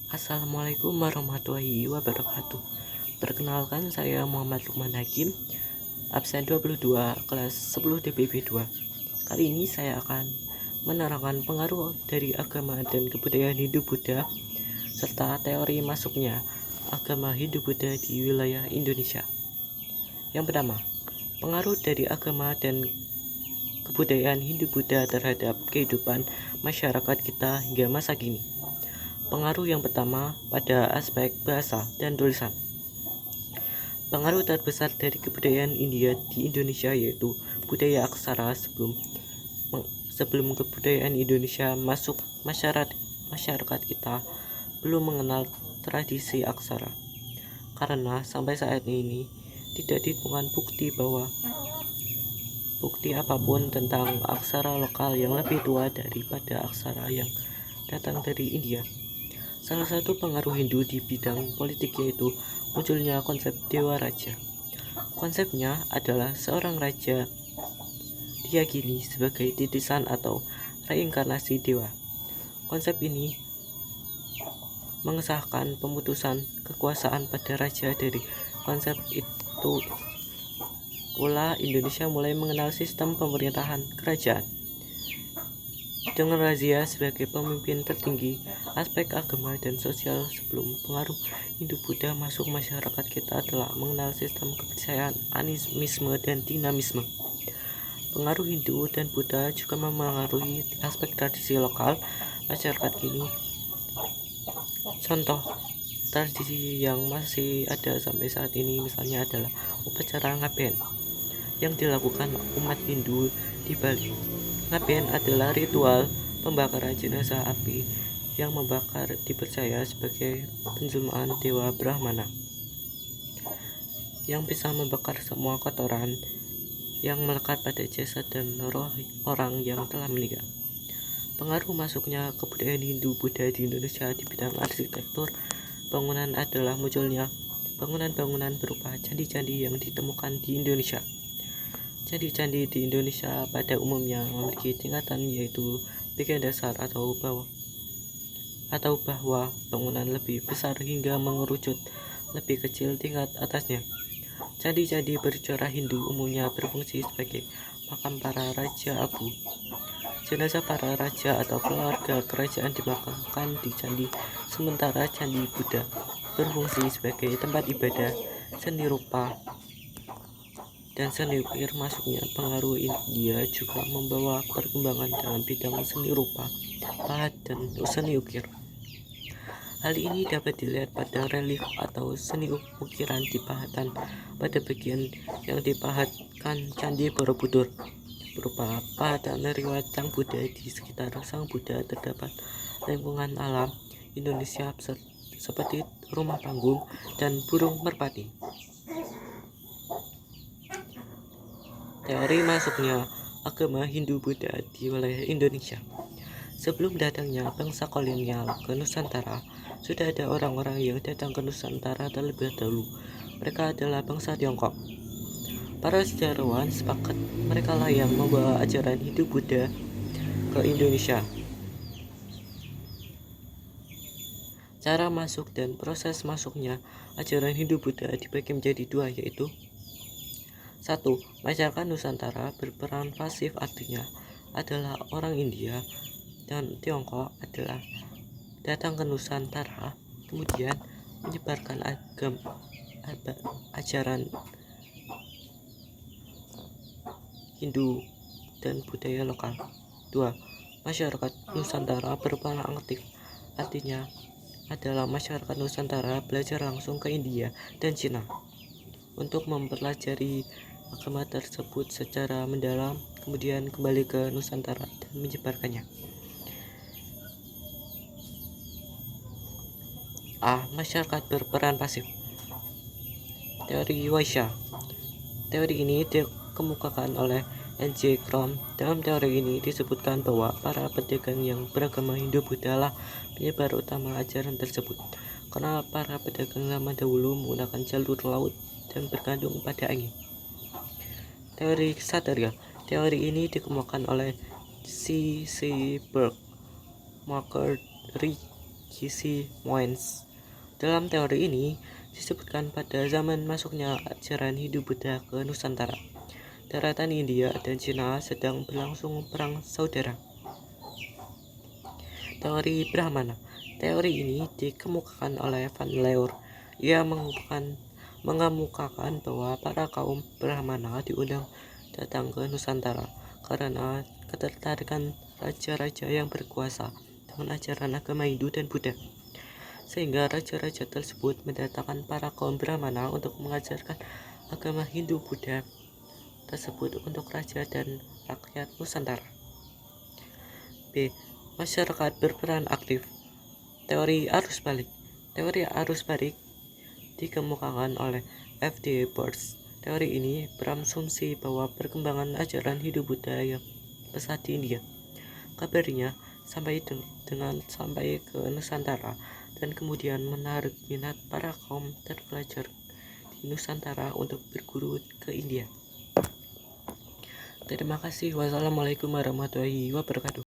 Assalamualaikum warahmatullahi wabarakatuh. Perkenalkan, saya Muhammad Lukman Hakim, absen 22 kelas 10 DPB 2. Kali ini saya akan menerangkan pengaruh dari agama dan kebudayaan Hindu-Buddha serta teori masuknya agama Hindu-Buddha di wilayah Indonesia. Yang pertama, pengaruh dari agama dan kebudayaan Hindu-Buddha terhadap kehidupan masyarakat kita hingga masa kini. Pengaruh yang pertama pada aspek bahasa dan tulisan. Pengaruh terbesar dari kebudayaan India di Indonesia yaitu budaya aksara. Sebelum kebudayaan Indonesia masuk, masyarakat kita belum mengenal tradisi aksara, karena sampai saat ini tidak ditemukan bukti apapun tentang aksara lokal yang lebih tua daripada aksara yang datang dari India. Salah satu pengaruh Hindu di bidang politik yaitu munculnya konsep Dewa Raja. Konsepnya adalah seorang raja diyakini sebagai titisan atau reinkarnasi dewa. Konsep ini mengesahkan pemutusan kekuasaan pada raja. Dari konsep itu pula Indonesia mulai mengenal sistem pemerintahan kerajaan dengan raja sebagai pemimpin tertinggi. Aspek agama dan sosial. Sebelum pengaruh Hindu-Buddha masuk, masyarakat kita telah mengenal sistem kepercayaan, animisme, dan dinamisme. Pengaruh Hindu dan Buddha juga memengaruhi aspek tradisi lokal masyarakat kini. Contoh tradisi yang masih ada sampai saat ini misalnya adalah upacara ngaben yang dilakukan umat Hindu di Bali. Ngaben adalah ritual pembakaran jenazah. Api yang membakar dipercaya sebagai penjelmaan Dewa Brahmana yang bisa membakar semua kotoran yang melekat pada jasad dan roh orang yang telah meninggal. Pengaruh masuknya kebudayaan Hindu-Buddha di Indonesia di bidang arsitektur bangunan adalah munculnya bangunan-bangunan berupa candi-candi yang ditemukan di Indonesia. Candi-candi di Indonesia pada umumnya memiliki tingkatan, yaitu bagian dasar atau bahwa bangunan lebih besar hingga mengerucut lebih kecil tingkat atasnya. Candi-candi bercorak Hindu umumnya berfungsi sebagai makam para raja abu. Jenazah para raja atau keluarga kerajaan dimakamkan di candi, sementara candi Buddha berfungsi sebagai tempat ibadah, seni rupa, dan seni ukir. Masuknya pengaruh India juga membawa perkembangan dalam bidang seni rupa, pahat, dan seni ukir. Hal ini dapat dilihat pada relief atau seni ukiran di pahatan pada bagian yang dipahatkan Candi Borobudur. Berupa pahatan riwayat Sang Buddha. Di sekitar Sang Buddha terdapat lingkungan alam Indonesia seperti rumah panggung dan burung merpati. Teori masuknya agama Hindu-Buddha di wilayah Indonesia. Sebelum datangnya bangsa kolonial ke Nusantara, sudah ada orang-orang yang datang ke Nusantara terlebih dahulu. Mereka adalah bangsa Tiongkok. Para sejarawan sepakat mereka lah yang membawa ajaran Hindu-Buddha ke Indonesia. Cara masuk dan proses masuknya ajaran Hindu-Buddha dibagi menjadi dua, yaitu 1. Masyarakat Nusantara berperan pasif, artinya adalah orang India dan Tiongkok adalah datang ke Nusantara kemudian menyebarkan ajaran Hindu dan budaya lokal. 2. Masyarakat Nusantara berperan aktif, artinya adalah masyarakat Nusantara belajar langsung ke India dan Cina untuk mempelajari agama tersebut secara mendalam, kemudian kembali ke Nusantara dan menyebarkannya. A. Masyarakat berperan pasif. Teori Waisya. Teori ini dikemukakan oleh N.J. Crom. Dalam teori ini disebutkan bahwa para pedagang yang beragama Hindu-Buddha lah penyebar utama ajaran tersebut, karena para pedagang zaman dahulu menggunakan jalur laut dan bergantung pada angin. Teori Ksatria. Teori ini dikemukakan oleh C.C. Burke, Margaret Ritchie, G.C. Moines. Dalam teori ini disebutkan pada zaman masuknya ajaran Hindu Buddha ke Nusantara, daratan India dan Cina sedang berlangsung perang saudara. Teori Brahmana. Teori ini dikemukakan oleh Van Leur. Ia mengemukakan bahwa para kaum Brahmana diundang datang ke Nusantara karena ketertarikan raja-raja yang berkuasa dengan ajaran agama Hindu dan Buddha, sehingga raja-raja tersebut mendatangkan para kaum Brahmana untuk mengajarkan agama Hindu Buddha tersebut untuk raja dan rakyat Nusantara. B. Masyarakat berperan aktif. Teori arus balik. Teori arus balik dikemukakan oleh F.D. Boers. Teori ini berasumsi bahwa perkembangan ajaran Hindu Buddha yang pesat di India, kabarnya sampai ke Nusantara dan kemudian menarik minat para kaum terpelajar di Nusantara untuk berguru ke India. Terima kasih. Wassalamualaikum warahmatullahi wabarakatuh.